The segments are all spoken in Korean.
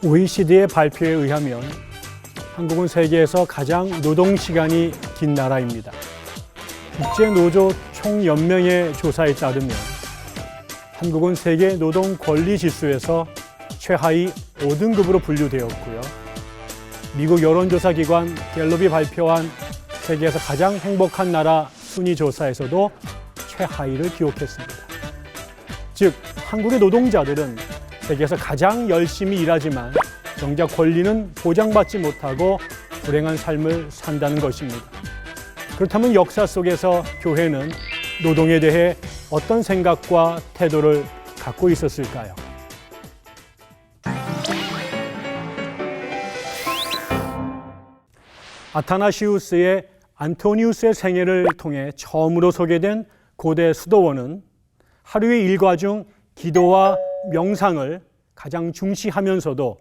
OECD의 발표에 의하면 한국은 세계에서 가장 노동시간이 긴 나라입니다. 국제노조 총연맹의 조사에 따르면 한국은 세계 노동권리지수에서 최하위 5등급으로 분류되었고요. 미국 여론조사기관 갤럽이 발표한 세계에서 가장 행복한 나라 순위 조사에서도 최하위를 기록했습니다. 즉, 한국의 노동자들은 세계에서 가장 열심히 일하지만 정작 권리는 보장받지 못하고 불행한 삶을 산다는 것입니다. 그렇다면 역사 속에서 교회는 노동에 대해 어떤 생각과 태도를 갖고 있었을까요? 아타나시우스의 안토니우스의 생애를 통해 처음으로 소개된 고대 수도원은 하루의 일과 중 기도와 명상을 가장 중시하면서도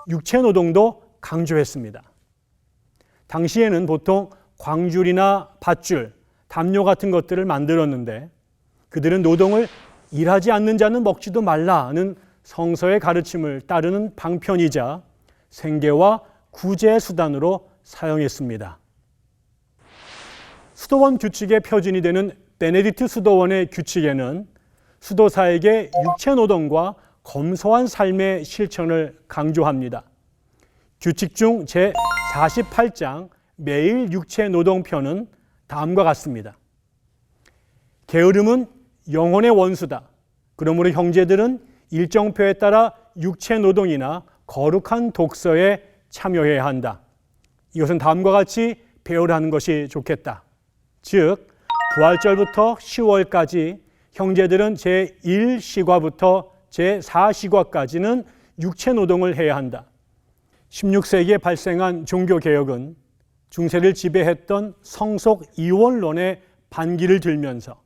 육체노동도 강조했습니다. 당시에는 보통 광줄이나 밧줄, 담요 같은 것들을 만들었는데 그들은 노동을 일하지 않는 자는 먹지도 말라는 성서의 가르침을 따르는 방편이자 생계와 구제의 수단으로 사용했습니다. 수도원 규칙의 표준이 되는 베네딕트 수도원의 규칙에는 수도사에게 육체노동과 검소한 삶의 실천을 강조합니다. 규칙 중 제48장 매일 육체노동편은 다음과 같습니다. 게으름은 영혼의 원수다. 그러므로 형제들은 일정표에 따라 육체노동이나 거룩한 독서에 참여해야 한다. 이것은 다음과 같이 배우라는 것이 좋겠다. 즉, 부활절부터 10월까지 형제들은 제1시과부터 제4시과까지는 육체노동을 해야 한다. 16세기에 발생한 종교개혁은 중세를 지배했던 성속 이원론의 반기를 들면서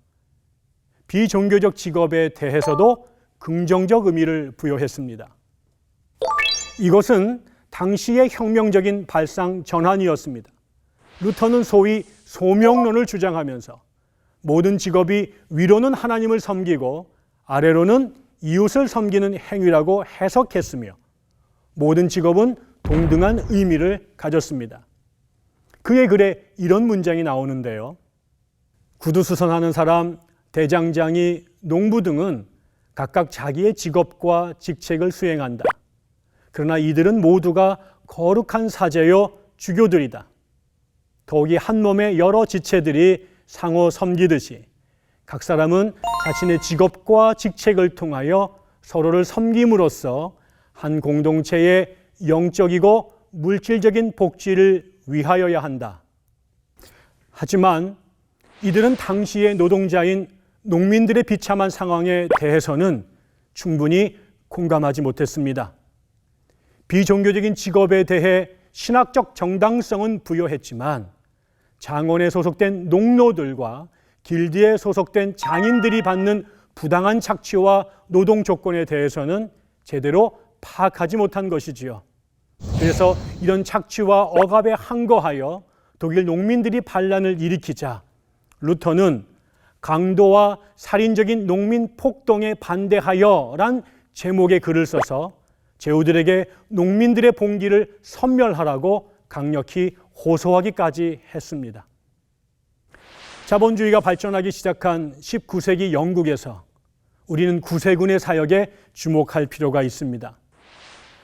비종교적 직업에 대해서도 긍정적 의미를 부여했습니다. 이것은 당시의 혁명적인 발상 전환이었습니다. 루터는 소위 소명론을 주장하면서 모든 직업이 위로는 하나님을 섬기고 아래로는 이웃을 섬기는 행위라고 해석했으며 모든 직업은 동등한 의미를 가졌습니다. 그의 글에 이런 문장이 나오는데요. 구두수선하는 사람, 대장장이, 농부 등은 각각 자기의 직업과 직책을 수행한다. 그러나 이들은 모두가 거룩한 사제요 주교들이다. 더욱이 한 몸의 여러 지체들이 상호 섬기듯이 각 사람은 자신의 직업과 직책을 통하여 서로를 섬김으로써 한 공동체의 영적이고 물질적인 복지를 위하여야 한다. 하지만 이들은 당시의 노동자인 농민들의 비참한 상황에 대해서는 충분히 공감하지 못했습니다. 비종교적인 직업에 대해 신학적 정당성은 부여했지만 장원에 소속된 농노들과 길드에 소속된 장인들이 받는 부당한 착취와 노동 조건에 대해서는 제대로 파악하지 못한 것이지요. 그래서 이런 착취와 억압에 항거하여 독일 농민들이 반란을 일으키자 루터는 강도와 살인적인 농민 폭동에 반대하여란 제목의 글을 써서 제후들에게 농민들의 봉기를 섬멸하라고 강력히 호소하기까지 했습니다. 자본주의가 발전하기 시작한 19세기 영국에서 우리는 구세군의 사역에 주목할 필요가 있습니다.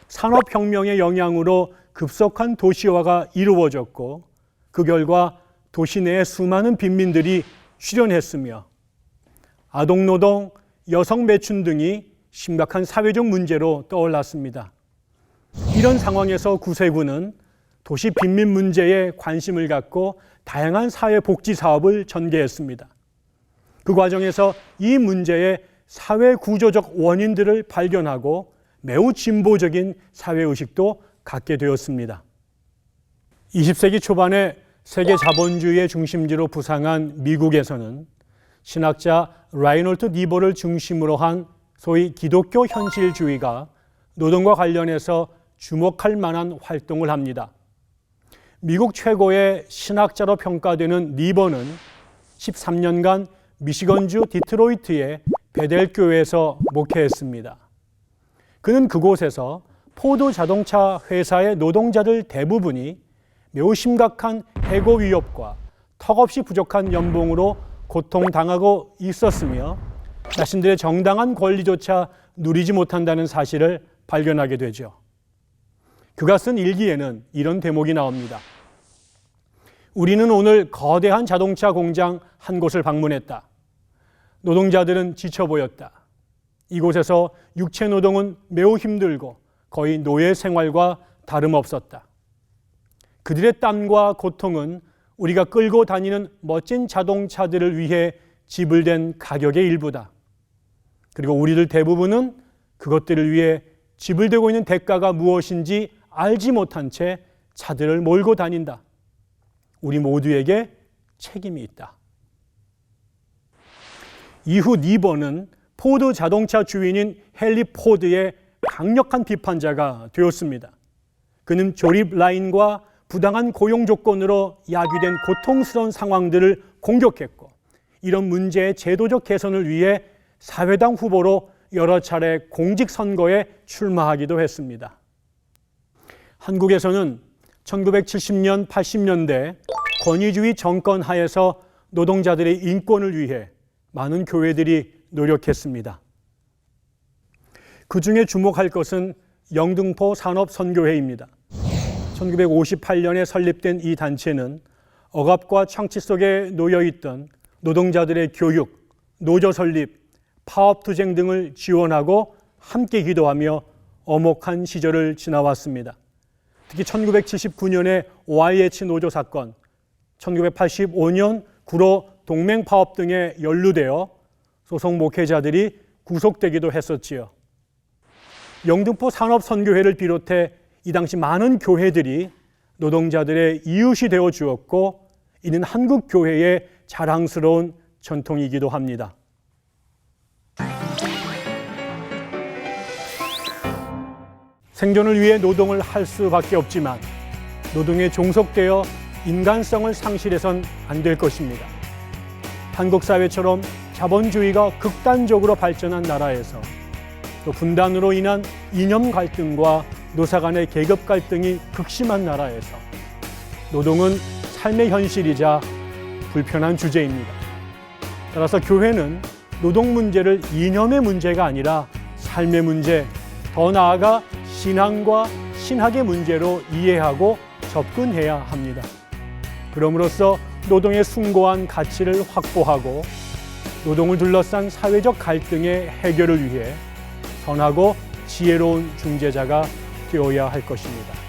산업혁명의 영향으로 급속한 도시화가 이루어졌고 그 결과 도시 내에 수많은 빈민들이 출현했으며 아동노동, 여성매춘 등이 심각한 사회적 문제로 떠올랐습니다. 이런 상황에서 구세군은 도시 빈민 문제에 관심을 갖고 다양한 사회복지 사업을 전개했습니다. 그 과정에서 이 문제의 사회구조적 원인들을 발견하고 매우 진보적인 사회의식도 갖게 되었습니다. 20세기 초반에 세계 자본주의의 중심지로 부상한 미국에서는 신학자 라이놀트 니버를 중심으로 한 소위 기독교 현실주의가 노동과 관련해서 주목할 만한 활동을 합니다. 미국 최고의 신학자로 평가되는 니버는 13년간 미시건주 디트로이트의 베델 교회에서 목회했습니다. 그는 그곳에서 포드 자동차 회사의 노동자들 대부분이 매우 심각한 해고 위협과 턱없이 부족한 연봉으로 고통당하고 있었으며 자신들의 정당한 권리조차 누리지 못한다는 사실을 발견하게 되죠. 그가 쓴 일기에는 이런 대목이 나옵니다. 우리는 오늘 거대한 자동차 공장 한 곳을 방문했다. 노동자들은 지쳐 보였다. 이곳에서 육체 노동은 매우 힘들고 거의 노예 생활과 다름없었다. 그들의 땀과 고통은 우리가 끌고 다니는 멋진 자동차들을 위해 지불된 가격의 일부다. 그리고 우리들 대부분은 그것들을 위해 지불되고 있는 대가가 무엇인지 알지 못한 채 차들을 몰고 다닌다. 우리 모두에게 책임이 있다. 이후 니번은 포드 자동차 주인인 헨리 포드의 강력한 비판자가 되었습니다. 그는 조립 라인과 부당한 고용 조건으로 야기된 고통스러운 상황들을 공격했고 이런 문제의 제도적 개선을 위해 사회당 후보로 여러 차례 공직선거에 출마하기도 했습니다. 한국에서는 1970년, 80년대 권위주의 정권 하에서 노동자들의 인권을 위해 많은 교회들이 노력했습니다. 그 중에 주목할 것은 영등포 산업선교회입니다. 1958년에 설립된 이 단체는 억압과 창치 속에 놓여있던 노동자들의 교육, 노조 설립, 파업투쟁 등을 지원하고 함께 기도하며 엄혹한 시절을 지나왔습니다. 특히 1979년의 YH 노조 사건, 1985년 구로 동맹파업 등에 연루되어 소속 목회자들이 구속되기도 했었지요. 영등포 산업선교회를 비롯해 이 당시 많은 교회들이 노동자들의 이웃이 되어 주었고 이는 한국 교회의 자랑스러운 전통이기도 합니다. 생존을 위해 노동을 할 수밖에 없지만 노동에 종속되어 인간성을 상실해선 안 될 것입니다. 한국 사회처럼 자본주의가 극단적으로 발전한 나라에서 또 분단으로 인한 이념 갈등과 노사 간의 계급 갈등이 극심한 나라에서 노동은 삶의 현실이자 불편한 주제입니다. 따라서 교회는 노동 문제를 이념의 문제가 아니라 삶의 문제, 더 나아가 신앙과 신학의 문제로 이해하고 접근해야 합니다. 그럼으로써 노동의 숭고한 가치를 확보하고 노동을 둘러싼 사회적 갈등의 해결을 위해 선하고 지혜로운 중재자가 되어야 할 것입니다.